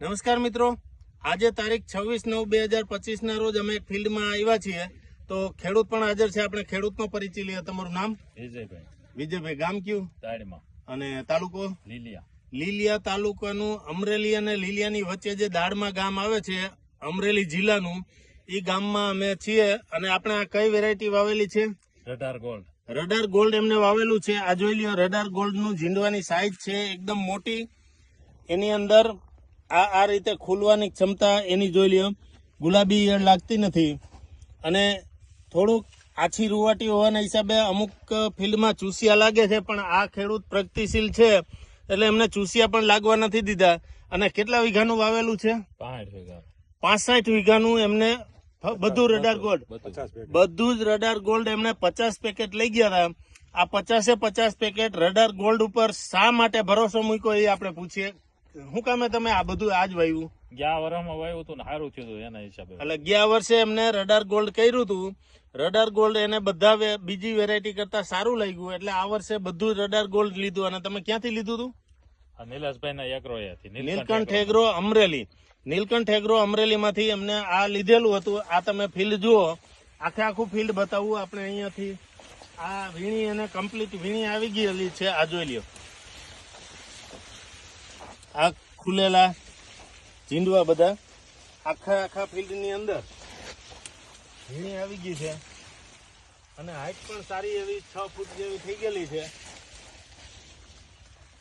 નમસ્કાર મિત્રો, આજે તારીખ 26/9/2025 ના રોજ અમે એક ફિલ્ડમાં આવ્યા છીએ. તો ખેડૂત પણ હાજર છે. આપણે ખેડૂતનો પરિચય લઈએ. તમારું નામ? વિજયભાઈ. ગામ કયું? તાડમાં. અને તાલુકો? લીલિયા. લીલિયા તાલુકાનું અમરેલી અને લીલિયાની વચ્ચે જે દાડમાં ગામ આવે છે, અમરેલી જિલ્લાનું, એ ગામમાં અમે છીએ. અને આપણે આ કઈ વેરાયટી વાવેલી છે? Radar gold. રડાર ગોલ્ડ એમને વાવેલું છે. આ જોઈ લ્યો, રડાર ગોલ્ડ નું ઝીંડવાની સાઈઝ છે એકદમ મોટી. એની અંદર આ રીતે ખુલવાની ક્ષમતા એની જોઈ લ્યો. ગુલાબી ઈયળ લાગતી નથી અને થોડુંક આછી રૂવાટી હોવાના હિસાબે અમુક ફિલ્ડમાં ચૂસિયા લાગે છે, પણ આ ખેડૂત પ્રગતિશીલ છે એટલે એમને ચૂસિયા પણ લાગવા નથી દીધા. અને કેટલા વીઘાનું વાવેલું છે? 65 વીઘાનું. એમને બધું રડાર ગોલ્ડ, બધું જ રડાર ગોલ્ડ એમને 50 પેકેટ લઈ ગયા હતા. આ 50 પેકેટ રડાર ગોલ્ડ ઉપર શા માટે ભરોસો મૂક્યો એ આપણે પૂછીએ. શું કામે તમે આ બધું આજ વાવ્યું? ગયા વર્ષમાં વાવ્યું હતું ને સારું થયું હતું એના હિસાબે. એટલે ગયા વર્ષે એમને રડાર ગોલ્ડ કર્યું હતું. રડાર ગોલ્ડ એને બધા બીજી વેરાયટી કરતા સારું લાગ્યું એટલે આ વર્ષે બધું રડાર ગોલ્ડ લીધું. અને તમે ક્યાંથી લીધું હતું? નિલેશભાઈ ના agro Nilkanth agro Amreli. Nilkanth agro Amreli માંથી અમને આ લીધેલું હતું. આ તમે ફિલ્ડ જુઓ, આખું ફિલ્ડ બતાવવું આપણે અહીંયાથી. આ વીણી અને કમ્પ્લીટ વીણી આવી ગયેલી છે. આ જોઈ લ્યો, આ ખુલેલા ઝીંડવા બધા આખા ફિલ્ડ ની અંદર વીણી આવી ગઈ છે. અને હાઈટ પણ સારી એવી 6 ફૂટ જેવી થઈ ગયેલી છે.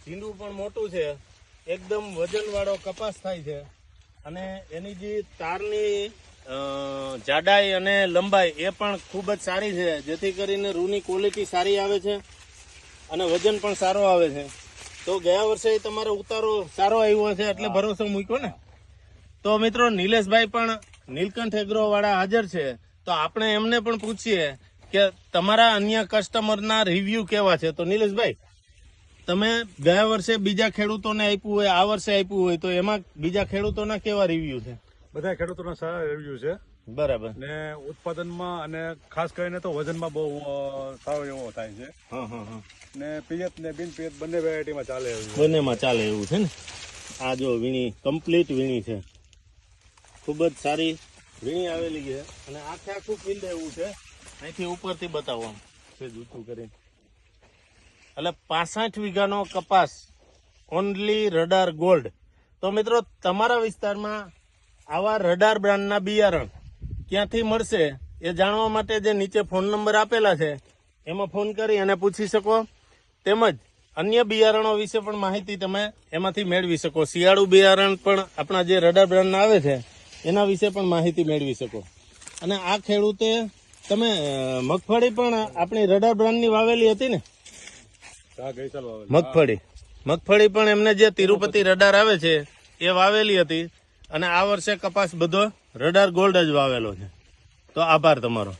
ઝીંડવું પણ મોટું છે. એકદમ વજન વાળો કપાસ થાય છે. અને એની જે તારની જાડાઈ અને લંબાઈ એ પણ ખૂબ જ સારી છે, જેથી કરીને રૂની ક્વોલિટી સારી આવે છે અને વજન પણ સારો આવે છે. તો ગયા વર્ષે તમારો ઉતારો સારો આવ્યો છે એટલે ભરોસો મૂક્યો ને. તો મિત્રો, નિલેશભાઈ પણ નીલકંઠ એગ્રો વાળા હાજર છે. તો આપણે એમને પણ પૂછીએ કે તમારા અન્ય કસ્ટમરના રિવ્યુ કેવા છે. તો નિલેશભાઈ, તમે ગયા વર્ષે બીજા ખેડૂતોને આપ્યું હોય, આ વર્ષે આપ્યું હોય, તો એમાં બીજા ખેડૂતોના કેવા રિવ્યુ છે? બધા ખેડૂતોના સારા રિવ્યુ છે. બરાબર. ને ઉત્પાદનમાં અને ખાસ કરીને તો વજનમાં બહુ સારો એવો થાય છે. ને પિયત ને બિન પિયત બંને વેરાયટીમાં ચાલે એવું. બંનેમાં ચાલે એવું છે ને. આ જો વીણી કમ્પ્લીટ વીણી છે, ખૂબ જ સારી વીણી આવેલી છે. અને આખું ફિલ્ડ એવું છે. અહીંથી ઉપરથી બતાવવાનું છે જૂઠું કરીને. એટલે 65 વીઘાનો કપાસ, ઓનલી રડાર ગોલ્ડ. તો મિત્રો, તમારા વિસ્તારમાં આવા રડાર બ્રાન્ડના બિયારણ ક્યાંથી મળશે એ જાણવા માટે જે નીચે ફોન નંબર આપેલા છે એમાં ફોન કરી અને પૂછી શકો. તેમજ અન્ય બિયારણો વિશે પણ માહિતી તમે એમાંથી મેળવી શકો. શિયાળુ બિયારણ પણ આપણા જે રડાર બ્રાન્ડના આવે છે એના વિશે પણ માહિતી મેળવી શકો. અને આ ખેડૂતે તમે મગફળી પણ આપણી રડાર બ્રાન્ડની વાવેલી હતી ને? મગફળી પણ એમને જે તિરુપતિ રડાર આવે છે એ વાવેલી હતી. અને આ વર્ષે કપાસ બધો રડાર ગોલ્ડ જ વાવેલો છે. તો આભાર તમારો.